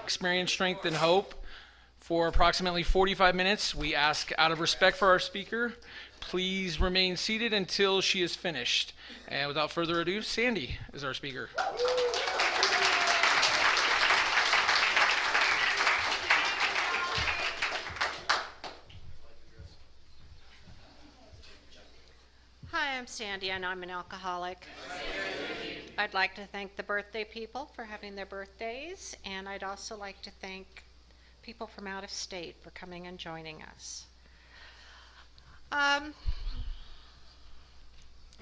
Experience, Strength, and Hope for approximately 45 minutes. We ask, out of respect for our speaker, please remain seated until she is finished. And without further ado, Sandy is our speaker. Hi, I'm Sandy, and I'm an alcoholic. I'd like to thank the birthday people for having their birthdays, and I'd also like to thank people from out of state for coming and joining us.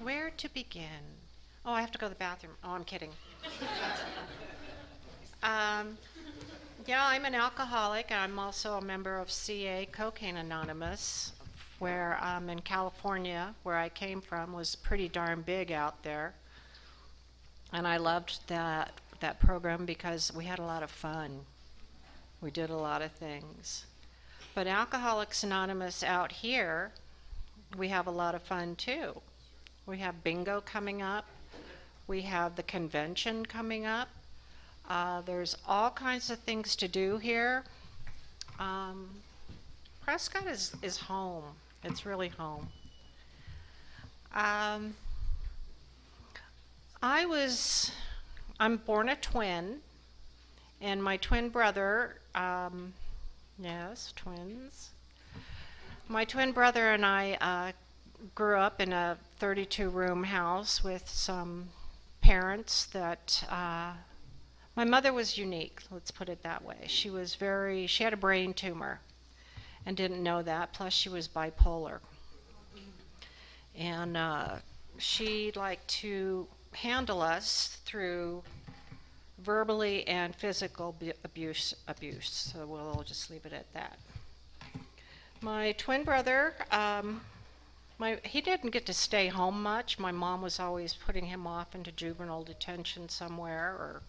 Where to begin? Oh, I have to go to the bathroom. Oh, I'm kidding. Yeah, I'm an alcoholic. I'm also a member of CA, Cocaine Anonymous, where in California, where I came from, was pretty darn big out there. And I loved that program because we had a lot of fun. We did a lot of things. But Alcoholics Anonymous out here, we have a lot of fun too. We have bingo coming up. We have the convention coming up. There's all kinds of things to do here. Prescott is home. It's really home. I'm born a twin, and my twin brother, yes, twins. My twin brother and I grew up in a 32-room house with some parents that, my mother was unique, let's put it that way. She had a brain tumor and didn't know that, plus she was bipolar. And she liked to handle us through verbally and physical abuse. So we'll just leave it at that. My twin brother, he didn't get to stay home much. My mom was always putting him off into juvenile detention somewhere, or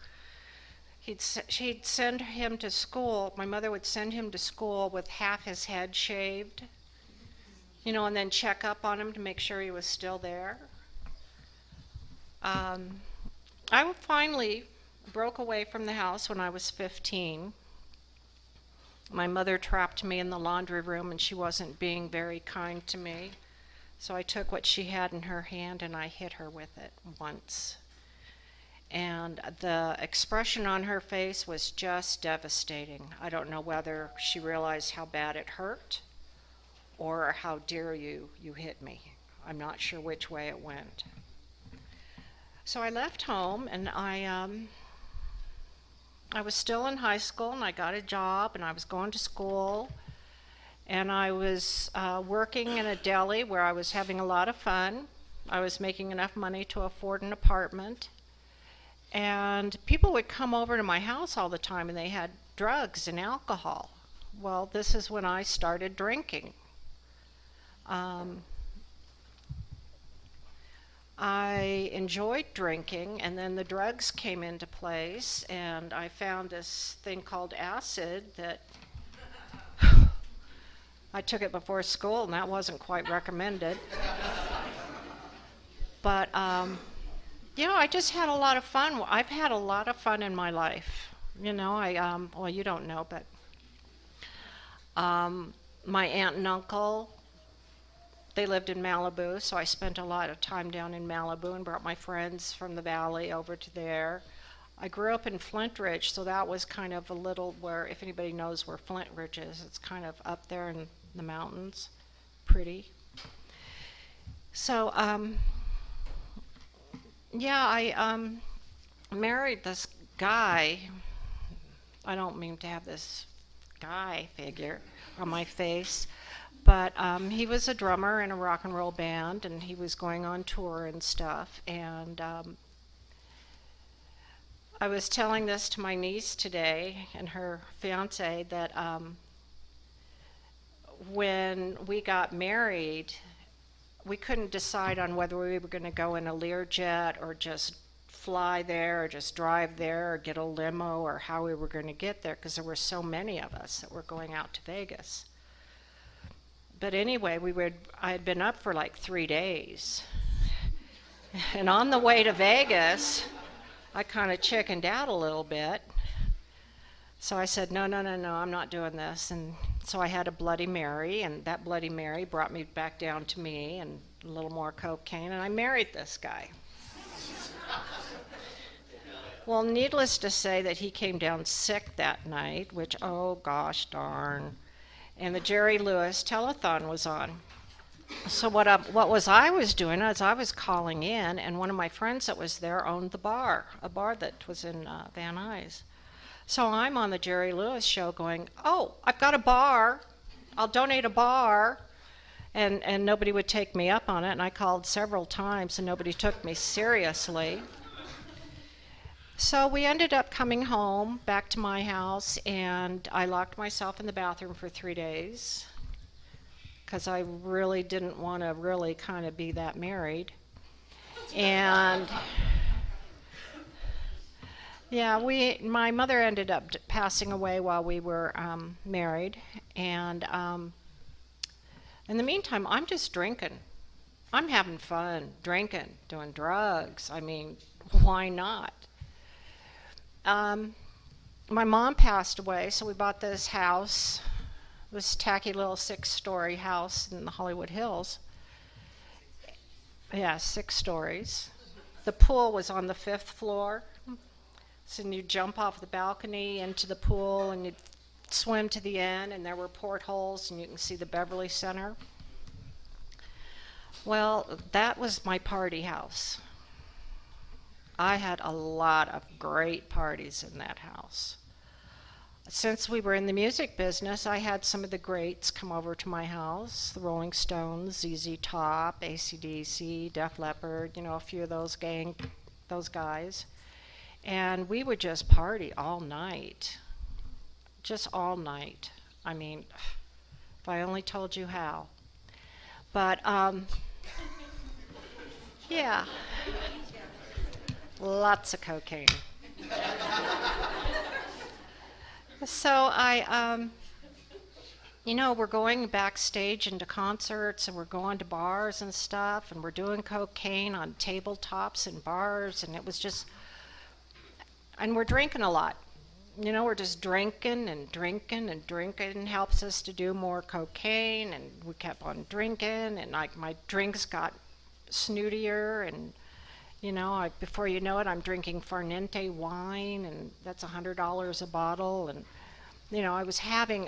she'd send him to school. My mother would send him to school with half his head shaved, and then check up on him to make sure he was still there. I finally broke away from the house when I was 15. My mother trapped me in the laundry room, and she wasn't being very kind to me. So I took what she had in her hand and I hit her with it once. And the expression on her face was just devastating. I don't know whether she realized how bad it hurt or how dare you hit me. I'm not sure which way it went. So I left home, and I was still in high school, and I got a job, and I was going to school, and I was working in a deli where I was having a lot of fun. I was making enough money to afford an apartment, and people would come over to my house all the time, and they had drugs and alcohol. Well, this is when I started drinking. I enjoyed drinking, and then the drugs came into place, and I found this thing called acid that I took it before school, and that wasn't quite recommended. But, I just had a lot of fun. I've had a lot of fun in my life. You don't know, but my aunt and uncle, they lived in Malibu, so I spent a lot of time down in Malibu and brought my friends from the valley over to there. I grew up in Flint Ridge, so that was kind of a little where, if anybody knows where Flint Ridge is, it's kind of up there in the mountains, pretty. So, I married this guy. I don't mean to have this guy figure on my face. But he was a drummer in a rock and roll band, and he was going on tour and stuff. And I was telling this to my niece today and her fiance that when we got married, we couldn't decide on whether we were going to go in a Learjet or just fly there or just drive there or get a limo or how we were going to get there, because there were so many of us that were going out to Vegas. But anyway, I had been up for like 3 days. And on the way to Vegas, I kind of chickened out a little bit. So I said, no, no, no, no, I'm not doing this. And so I had a Bloody Mary, and that Bloody Mary brought me back down to me and a little more cocaine, and I married this guy. Well, needless to say that he came down sick that night, which, oh gosh darn. And the Jerry Lewis telethon was on. So what I was doing is I was calling in, and one of my friends that was there owned the bar, a bar that was in Van Nuys. So I'm on the Jerry Lewis show going, oh, I've got a bar. I'll donate a bar. And nobody would take me up on it, and I called several times, and nobody took me seriously. So we ended up coming home, back to my house, and I locked myself in the bathroom for 3 days because I really didn't want to really kind of be that married. And yeah, my mother ended up passing away while we were married, and in the meantime, I'm just drinking. I'm having fun, drinking, doing drugs. I mean, why not? My mom passed away, so we bought this house, this tacky little 6-story house in the Hollywood Hills. Yeah, 6 stories. The pool was on the 5th floor. So you jump off the balcony into the pool and you swim to the end, and there were portholes and you can see the Beverly Center. Well, that was my party house. I had a lot of great parties in that house. Since we were in the music business, I had some of the greats come over to my house, the Rolling Stones, ZZ Top, AC/DC, Def Leppard, a few of those guys. And we would just party all night. Just all night. I mean, if I only told you how. But, yeah. Lots of cocaine. So we're going backstage into concerts, and we're going to bars and stuff, and we're doing cocaine on tabletops and bars, and it was just, and we're drinking a lot. We're just drinking and drinking and drinking. Helps us to do more cocaine, and we kept on drinking, and my drinks got snootier, and before you know it, I'm drinking Farniente wine, and that's $100 a bottle, and I was having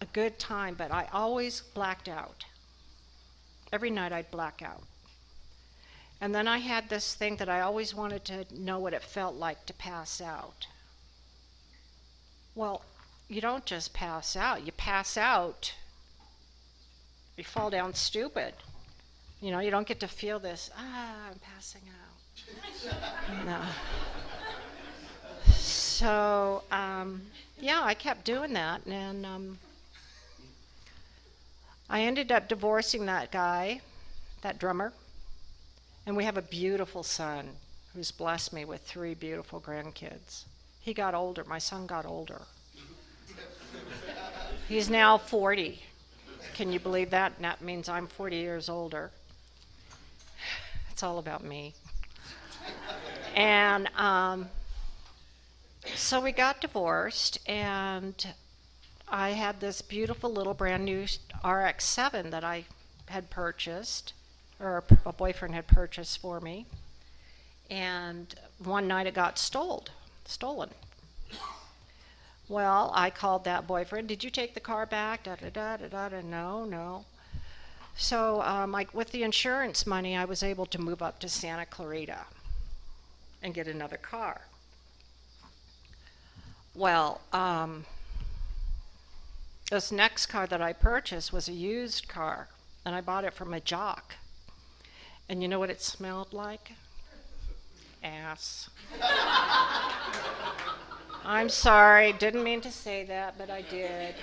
a good time, but I always blacked out. Every night I'd black out. And then I had this thing that I always wanted to know what it felt like to pass out. Well, you don't just pass out. You pass out, you fall down stupid. You don't get to feel this, I'm passing out. No. So, I kept doing that, and I ended up divorcing that guy, that drummer, and we have a beautiful son who's blessed me with 3 beautiful grandkids. He got older. My son got older. He's now 40. Can you believe that? And that means I'm 40 years older. It's all about me. And so we got divorced, and I had this beautiful little brand new RX-7 that I had purchased, or a boyfriend had purchased for me. And one night it got stolen. Well, I called that boyfriend. Did you take the car back? No. So with the insurance money, I was able to move up to Santa Clarita and get another car. Well, this next car that I purchased was a used car, and I bought it from a jock. And you know what it smelled like? Ass. I'm sorry, didn't mean to say that, but I did.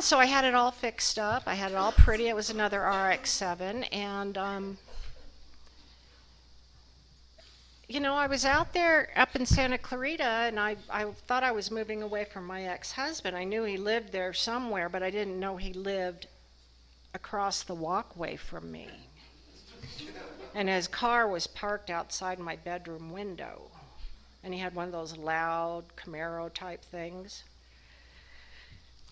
So I had it all fixed up. I had it all pretty. It was another RX-7, and I was out there up in Santa Clarita, and I thought I was moving away from my ex-husband. I knew he lived there somewhere, but I didn't know he lived across the walkway from me. And his car was parked outside my bedroom window. And he had one of those loud Camaro type things.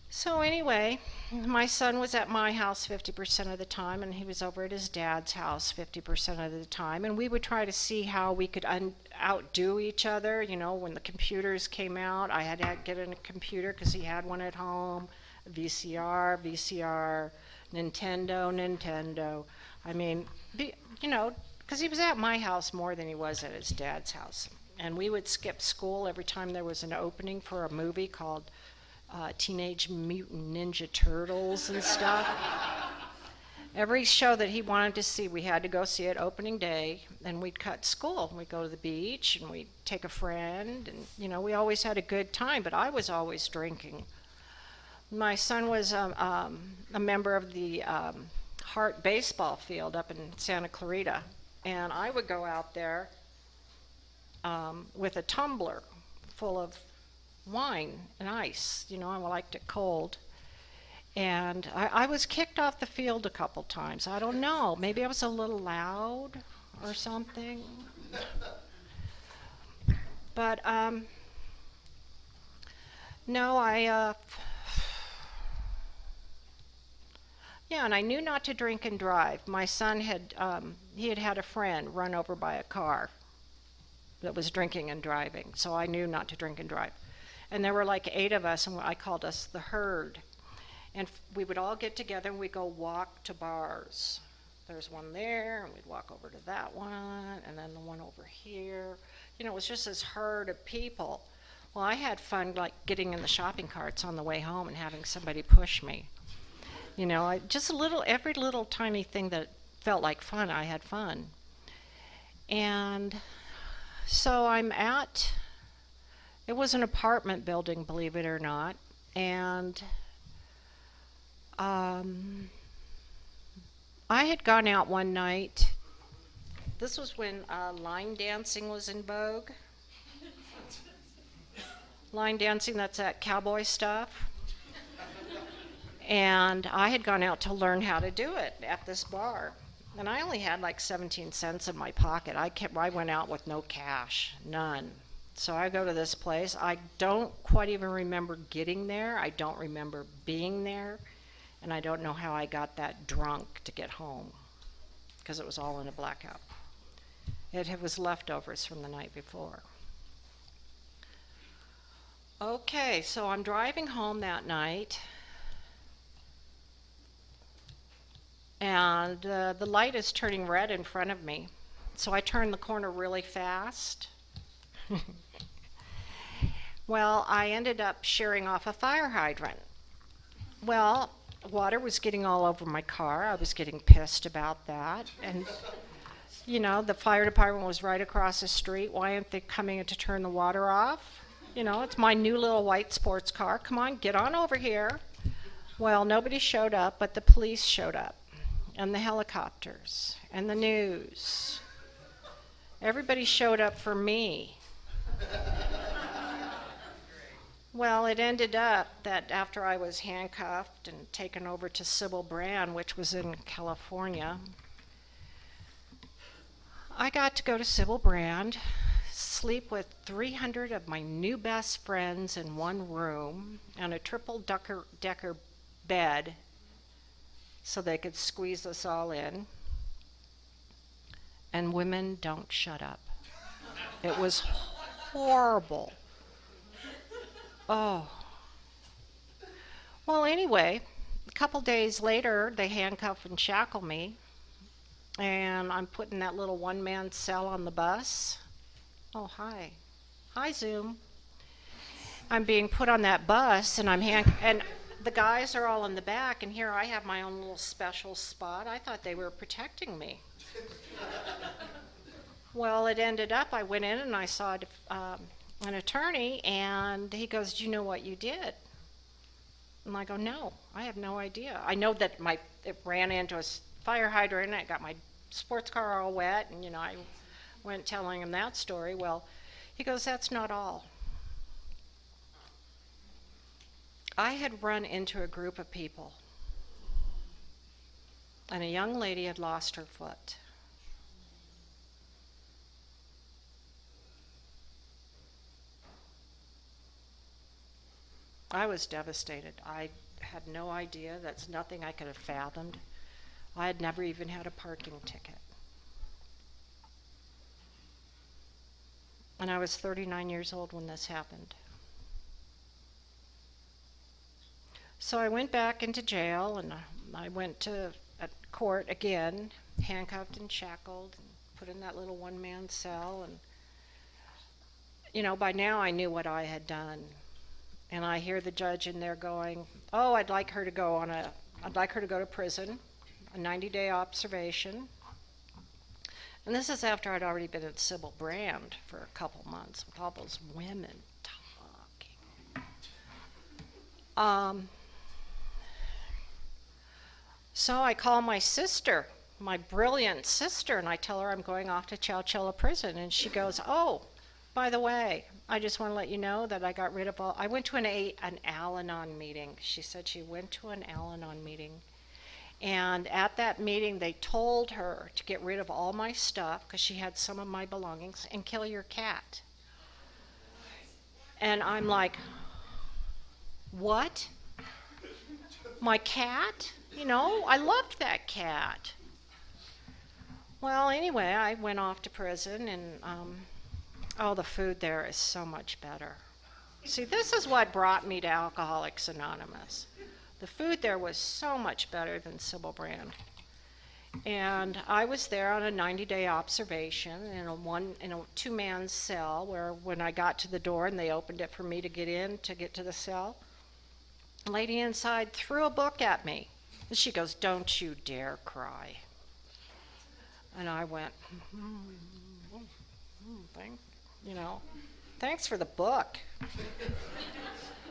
So anyway, my son was at my house 50% of the time, and he was over at his dad's house 50% of the time. And we would try to see how we could outdo each other. You know, when the computers came out, I had to get in a computer because he had one at home, VCR, Nintendo. I mean, you know, because he was at my house more than he was at his dad's house. And we would skip school every time there was an opening for a movie called Teenage Mutant Ninja Turtles and stuff. Every show that he wanted to see, we had to go see it opening day, and we'd cut school. We'd go to the beach, and we'd take a friend, and, you know, we always had a good time, but I was always drinking. My son was a member of the Hart baseball field up in Santa Clarita, and I would go out there with a tumbler full of wine and ice. You know, I liked it cold. And I was kicked off the field a couple times. I don't know. Maybe I was a little loud or something. But, no, yeah, and I knew not to drink and drive. My son had had a friend run over by a car that was drinking and driving, so I knew not to drink and drive. And there were like 8 of us, and I called us the herd. And we would all get together and we'd go walk to bars. There's one there, and we'd walk over to that one, and then the one over here. You know, it was just this herd of people. Well, I had fun, like, getting in the shopping carts on the way home and having somebody push me. You know, every little tiny thing that felt like fun, I had fun. And so it was an apartment building, believe it or not, and I had gone out one night. This was when line dancing was in vogue. Line dancing, that's that cowboy stuff. And I had gone out to learn how to do it at this bar. And I only had like 17 cents in my pocket. I went out with no cash, none. So I go to this place. I don't quite even remember getting there. I don't remember being there. And I don't know how I got that drunk to get home, because it was all in a blackout. It was leftovers from the night before. Okay, so I'm driving home that night, and the light is turning red in front of me. So I turn the corner really fast. Well, I ended up shearing off a fire hydrant. Well, water was getting all over my car. I was getting pissed about that. And, you know, the fire department was right across the street. Why aren't they coming in to turn the water off? You know, it's my new little white sports car. Come on, get on over here. Well, nobody showed up, but the police showed up, and the helicopters, and the news. Everybody showed up for me. Well, it ended up that after I was handcuffed and taken over to Sybil Brand, which was in California, I got to go to Sybil Brand, sleep with 300 of my new best friends in one room, and a triple-decker bed so they could squeeze us all in. And women don't shut up. It was horrible. Oh. Well, anyway, a couple days later, they handcuff and shackle me, and I'm put in that little one-man cell on the bus. Oh, hi. Hi, Zoom. I'm being put on that bus, and and the guys are all in the back, and here I have my own little special spot. I thought they were protecting me. Well, it ended up, I went in and I saw an attorney, and he goes, "Do you know what you did?" And I go, "No, I have no idea. I know that it ran into a fire hydrant, and I got my sports car all wet," and, you know, I went telling him that story. Well, he goes, "That's not all." I had run into a group of people, and a young lady had lost her foot. I was devastated. I had no idea. That's nothing I could have fathomed. I had never even had a parking ticket. And I was 39 years old when this happened. So I went back into jail, and I went to court again, handcuffed and shackled, and put in that little one-man cell. And, by now I knew what I had done. And I hear the judge in there going, "Oh, I'd like her to go to prison, a 90-day observation." And this is after I'd already been at Sybil Brand for a couple months with all those women talking. So I call my sister, my brilliant sister, and I tell her I'm going off to Chowchilla Prison. And she goes, "Oh, by the way, I just want to let you know that I got rid of I went to an Al-Anon meeting." She said she went to an Al-Anon meeting. And at that meeting, they told her to get rid of all my stuff because she had some of my belongings and kill your cat. And I'm like, what? My cat? I loved that cat. Well, anyway, I went off to prison, and the food there is so much better. See, this is what brought me to Alcoholics Anonymous. The food there was so much better than Sybil Brand. And I was there on a 90-day observation in a two-man cell, where when I got to the door and they opened it for me to get to the cell, a lady inside threw a book at me. And she goes, "Don't you dare cry." And I went, thanks for the book.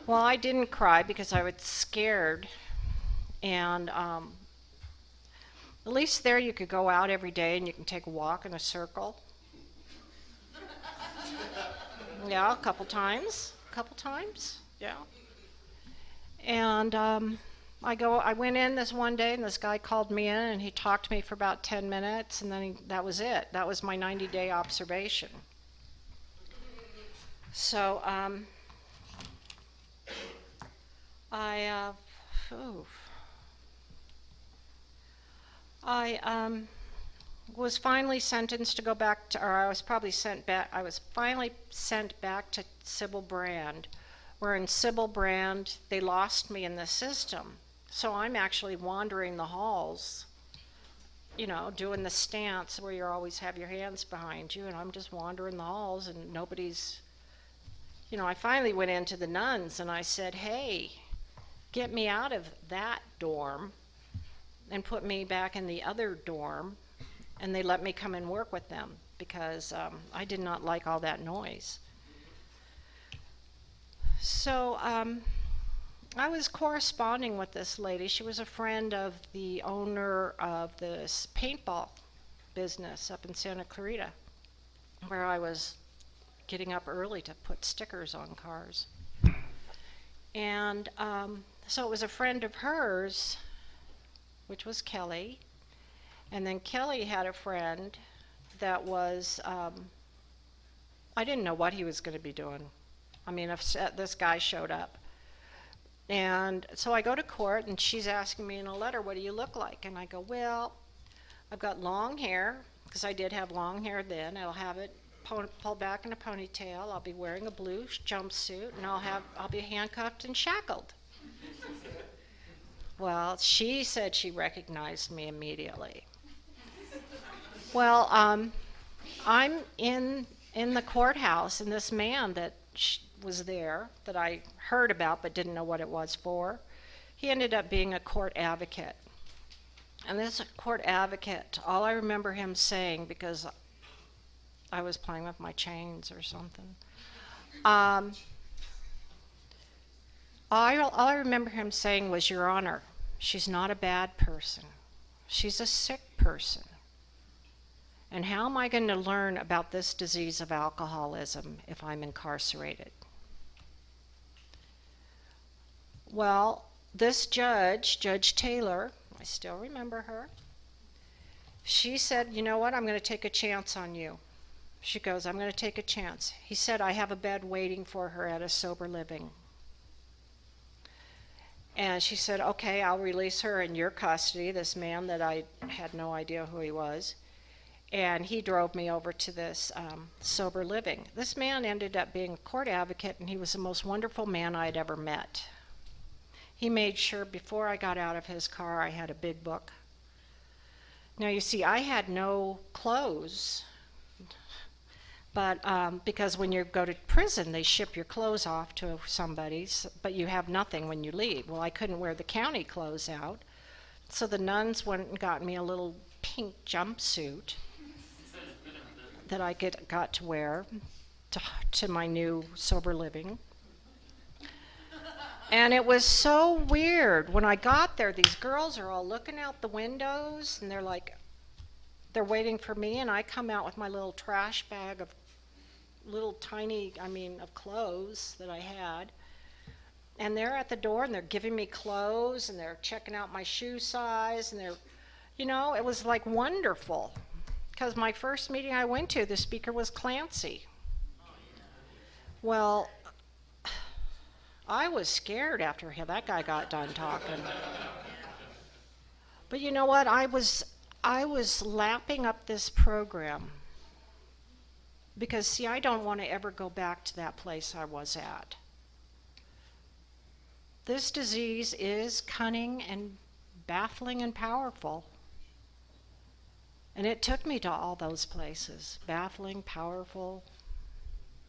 Well, I didn't cry because I was scared. And at least there you could go out every day and you can take a walk in a circle. Yeah, a couple times. Yeah. And I went in this one day, and this guy called me in, and he talked to me for about 10 minutes, and then that was it. That was my 90-day observation. So I was finally sentenced to go back to, or I was finally sent back to Sybil Brand, where in Sybil Brand, they lost me in the system. So I'm actually wandering the halls, doing the stance where you always have your hands behind you, and I'm just wandering the halls, and nobody's, I finally went into the nuns, and I said, "Hey, get me out of that dorm and put me back in the other dorm," and they let me come and work with them because I did not like all that noise. So I was corresponding with this lady. She was a friend of the owner of this paintball business up in Santa Clarita, where I was getting up early to put stickers on cars. And so it was a friend of hers, which was Kelly. And then Kelly had a friend that was, I didn't know what he was going to be doing. I mean, if this guy showed up. And so I go to court, and she's asking me in a letter, "What do you look like?" And I go, "Well, I've got long hair," because I did have long hair then. I'll have it pulled back in a ponytail. I'll be wearing a blue jumpsuit, and I'll be handcuffed and shackled. Well, she said she recognized me immediately. Well, I'm in the courthouse, and this man that was there that I heard about but didn't know what it was for, he ended up being a court advocate. And this court advocate, all I remember him saying, because I was playing with my chains or something, all I remember him saying was, "Your Honor, she's not a bad person. She's a sick person. And how am I going to learn about this disease of alcoholism if I'm incarcerated?" Well, this judge, Judge Taylor, I still remember her, she said, "You know what, I'm going to take a chance on you." She goes, "I'm going to take a chance." He said, "I have a bed waiting for her at a sober living." And she said, okay, I'll release her in your custody, this man that I had no idea who he was. And he drove me over to this sober living. This man ended up being a court advocate, and he was the most wonderful man I'd ever met. He made sure before I got out of his car I had a big book. Now you see, I had no clothes, but because when you go to prison they ship your clothes off to somebody, but you have nothing when you leave. Well, I couldn't wear the county clothes out, so the nuns went and got me a little pink jumpsuit that I got to wear to my new sober living. And it was so weird. When I got there, these girls are all looking out the windows, and they're waiting for me, and I come out with my little trash bag of of clothes that I had. And they're at the door, and they're giving me clothes, and they're checking out my shoe size, and it was like wonderful. Because my first meeting I went to, the speaker was Clancy. Well, I was scared after that guy got done talking. But you know what? I was lapping up this program because, see, I don't want to ever go back to that place I was at. This disease is cunning and baffling and powerful. And it took me to all those places, baffling, powerful,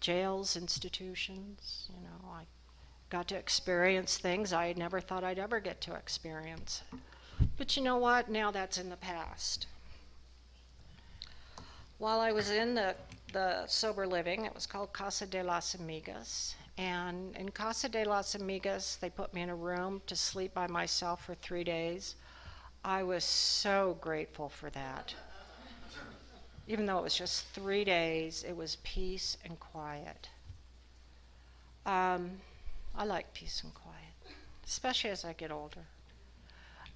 jails, institutions. I got to experience things I never thought I'd ever get to experience. But you know what? Now that's in the past. While I was in the sober living, it was called Casa de las Amigas. And in Casa de las Amigas, they put me in a room to sleep by myself for 3 days. I was so grateful for that. Even though it was just 3 days, it was peace and quiet. I like peace and quiet, especially as I get older.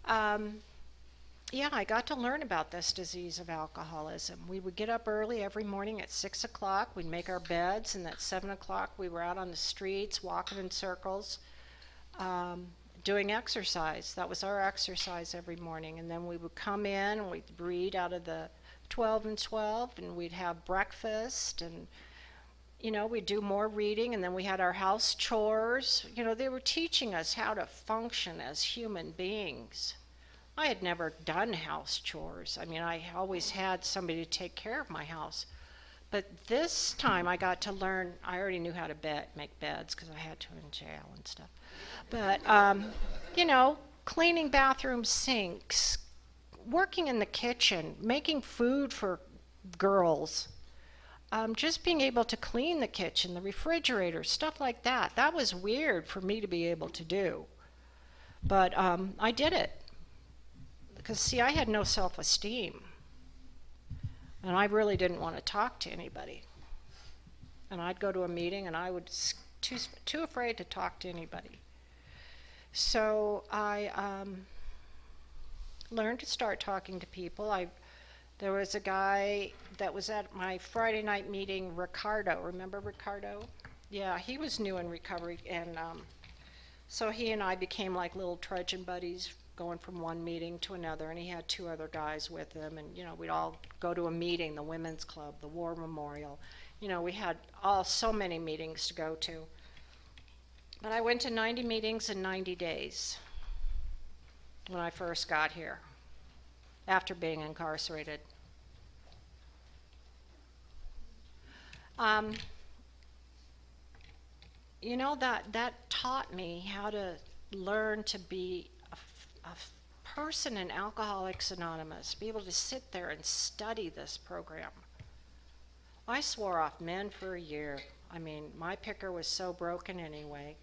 I got to learn about this disease of alcoholism. We would get up early every morning at 6 o'clock. We'd make our beds, and at 7 o'clock we were out on the streets, walking in circles, doing exercise. That was our exercise every morning. And then we would come in, and we'd read out of the 12 and 12, and we'd have breakfast, and we'd do more reading, and then we had our house chores. They were teaching us how to function as human beings. I had never done house chores. I always had somebody to take care of my house. But this time I got to learn. I already knew how to make beds because I had to in jail and stuff. But, cleaning bathroom sinks, working in the kitchen, making food for girls, just being able to clean the kitchen, the refrigerator, stuff like that. That was weird for me to be able to do. But I did it. Because, see, I had no self-esteem. And I really didn't want to talk to anybody. And I'd go to a meeting, and I was too afraid to talk to anybody. So I learned to start talking to people. There was a guy that was at my Friday night meeting, Ricardo. Remember Ricardo? Yeah, he was new in recovery, and so he and I became like little trudging buddies, going from one meeting to another, and he had 2 other guys with him, and we'd all go to a meeting, the Women's Club, the War Memorial. We had so many meetings to go to. But I went to 90 meetings in 90 days when I first got here, after being incarcerated. That taught me how to learn to be a person in Alcoholics Anonymous, be able to sit there and study this program. I swore off men for a year. My picker was so broken anyway.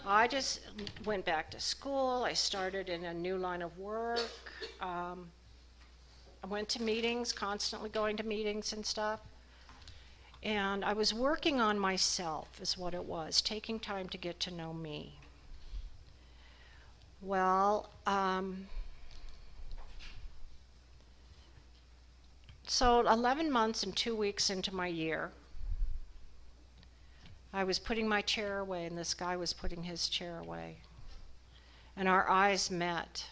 I just went back to school. I started in a new line of work. I went to meetings, constantly going to meetings and stuff. And I was working on myself, is what it was, taking time to get to know me. Well, so 11 months and 2 weeks into my year, I was putting my chair away, and this guy was putting his chair away. and our eyes met.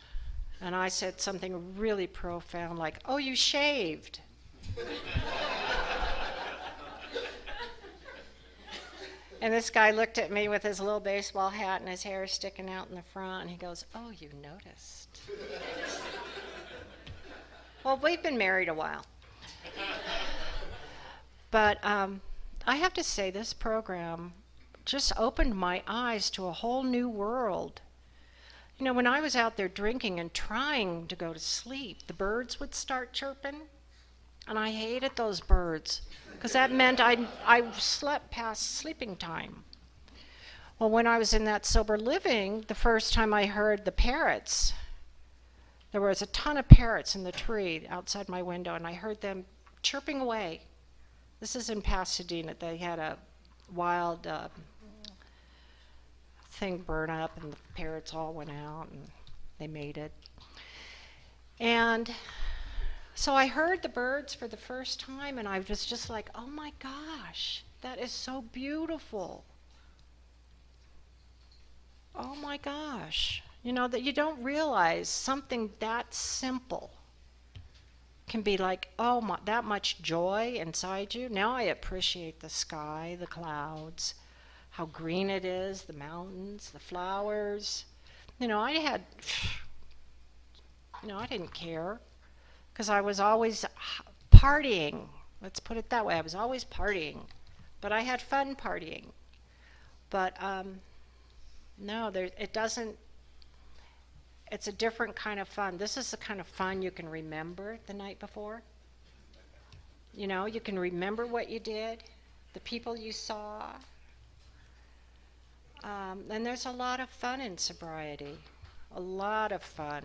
And I said something really profound like, "Oh, you shaved." And this guy looked at me with his little baseball hat and his hair sticking out in the front, and he goes, "Oh, you noticed." Well, we've been married a while. But I have to say, this program just opened my eyes to a whole new world. You know, when I was out there drinking and trying to go to sleep, the birds would start chirping, and I hated those birds because that meant I slept past sleeping time. Well, when I was in that sober living, the first time I heard the parrots, there was a ton of parrots in the tree outside my window, and I heard them chirping away. This is in Pasadena. They had a wild thing burn up, and the parrots all went out, and they made it. And so I heard the birds for the first time, and I was just like, oh my gosh, that is so beautiful. Oh my gosh. You know, that you don't realize something that simple can be like, oh, that much joy inside you. Now I appreciate the sky, the clouds, how green it is, the mountains, the flowers. You know, I didn't care because I was always partying. Let's put it that way. I was always partying, but I had fun partying. But no, it doesn't. It's a different kind of fun. This is the kind of fun you can remember the night before. You know, you can remember what you did, the people you saw. And there's a lot of fun in sobriety, a lot of fun.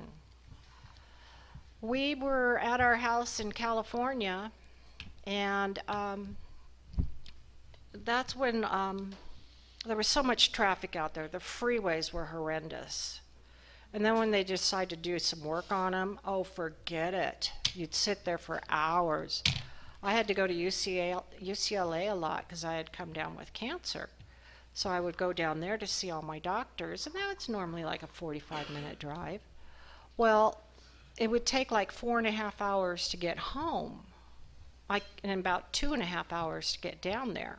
We were at our house in California, and that's when there was so much traffic out there. The freeways were horrendous. And then when they decided to do some work on them, oh, forget it. You'd sit there for hours. I had to go to UCLA a lot because I had come down with cancer. So I would go down there to see all my doctors, and now it's normally like a 45-minute drive. Well, it would take like 4.5 hours to get home, and about 2.5 hours to get down there.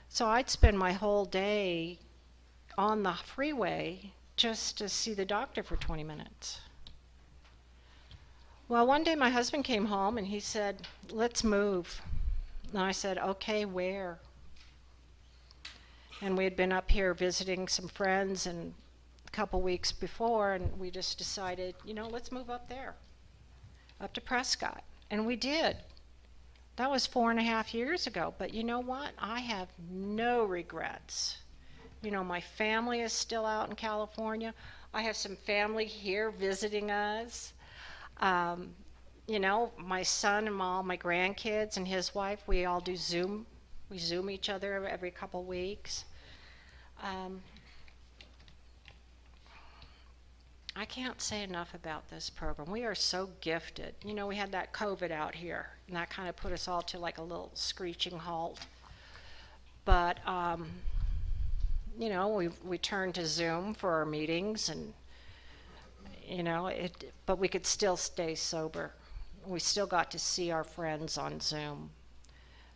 So I'd spend my whole day on the freeway just to see the doctor for 20 minutes. Well, one day my husband came home and he said, let's move. And I said, okay, where? And we had been up here visiting some friends and a couple weeks before, and we just decided, let's move up there, up to Prescott. And we did. That was 4.5 years ago. But you know what? I have no regrets. My family is still out in California. I have some family here visiting us. My son and all my grandkids and his wife, we all do Zoom. We Zoom each other every couple weeks. I can't say enough about this program. We are so gifted. We had that COVID out here, and that kind of put us all to like a little screeching halt. But we turned to Zoom for our meetings, and but we could still stay sober. We still got to see our friends on Zoom.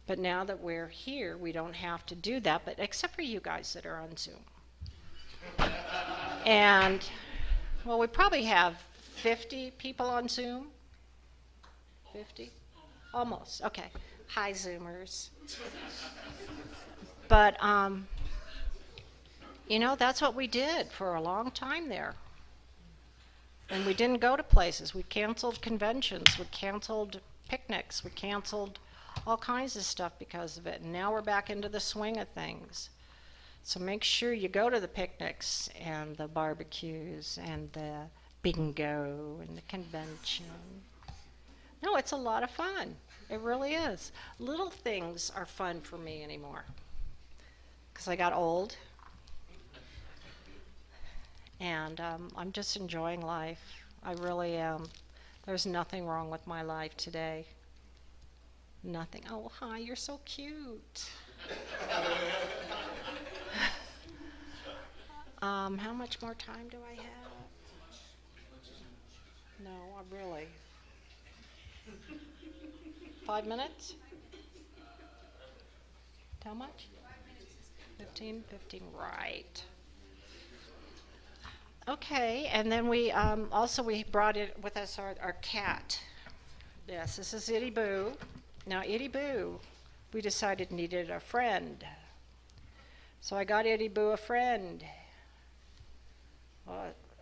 But now that we're here, we don't have to do that, but except for you guys that are on Zoom. And well, we probably have 50 people on Zoom. 50? Almost. Okay. Hi, Zoomers. But that's what we did for a long time there. And we didn't go to places. We canceled conventions. We canceled picnics. We canceled all kinds of stuff because of it. And now we're back into the swing of things. So make sure you go to the picnics and the barbecues and the bingo and the convention. No, it's a lot of fun. It really is. Little things are fun for me anymore because I got old. And I'm just enjoying life. I really am. There's nothing wrong with my life today. Nothing. Oh, hi, you're so cute. How much more time do I have? No, really. 5 minutes? How much? 15, right. Okay, and then we we brought it with us our cat. Yes, this is Itty Boo. Now Itty Boo, we decided needed a friend. So I got Itty Boo a friend.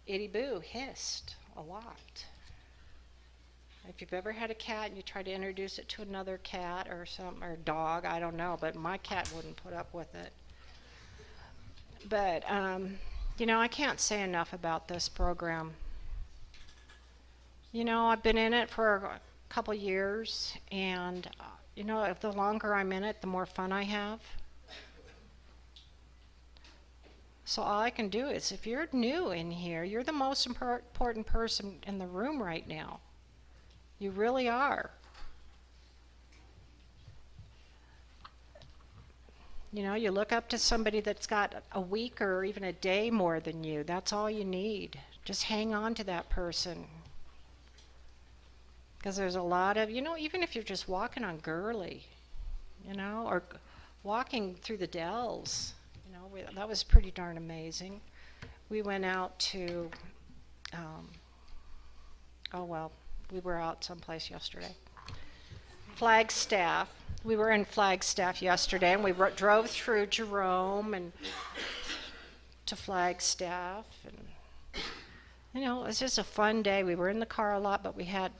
Itty Boo hissed a lot. If you've ever had a cat and you try to introduce it to another cat or dog, I don't know, but my cat wouldn't put up with it. But I can't say enough about this program. I've been in it for a couple years, and the longer I'm in it, the more fun I have. So all I can do is, if you're new in here, you're the most important person in the room right now. You really are. You look up to somebody that's got a week or even a day more than you. That's all you need. Just hang on to that person. Because there's a lot of, even if you're just walking on Gurley, or walking through the Dells, that was pretty darn amazing. We went out to, we were out someplace yesterday. Flagstaff. We were in Flagstaff yesterday, and we drove through Jerome and to Flagstaff, and it was just a fun day. We were in the car a lot, but we had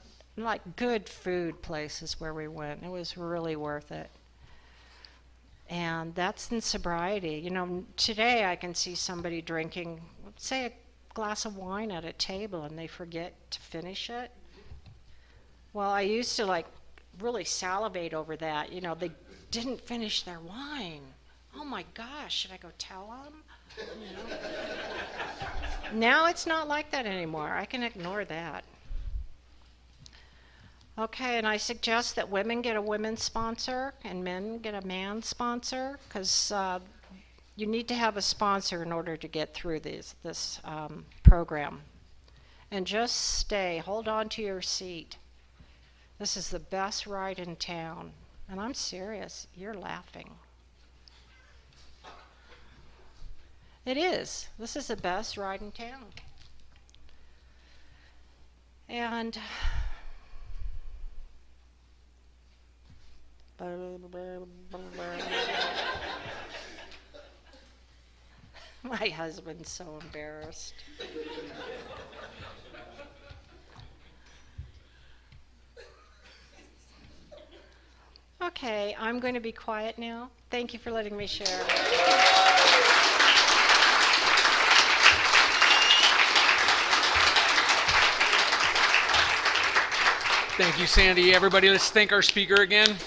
good food places where we went. It was really worth it. And that's in sobriety. Today I can see somebody drinking, say, a glass of wine at a table, and they forget to finish it. Well, I used to really salivate over that. They didn't finish their wine. Oh my gosh, should I go tell them? Now it's not like that anymore. I can ignore that. Okay, and I suggest that women get a women's sponsor and men get a man sponsor, because you need to have a sponsor in order to get through this program. And just stay, hold on to your seat. This is the best ride in town. And I'm serious, you're laughing. It is. This is the best ride in town. And my husband's so embarrassed. Okay, I'm going to be quiet now. Thank you for letting me share. Thank you, Sandy. Everybody, let's thank our speaker again.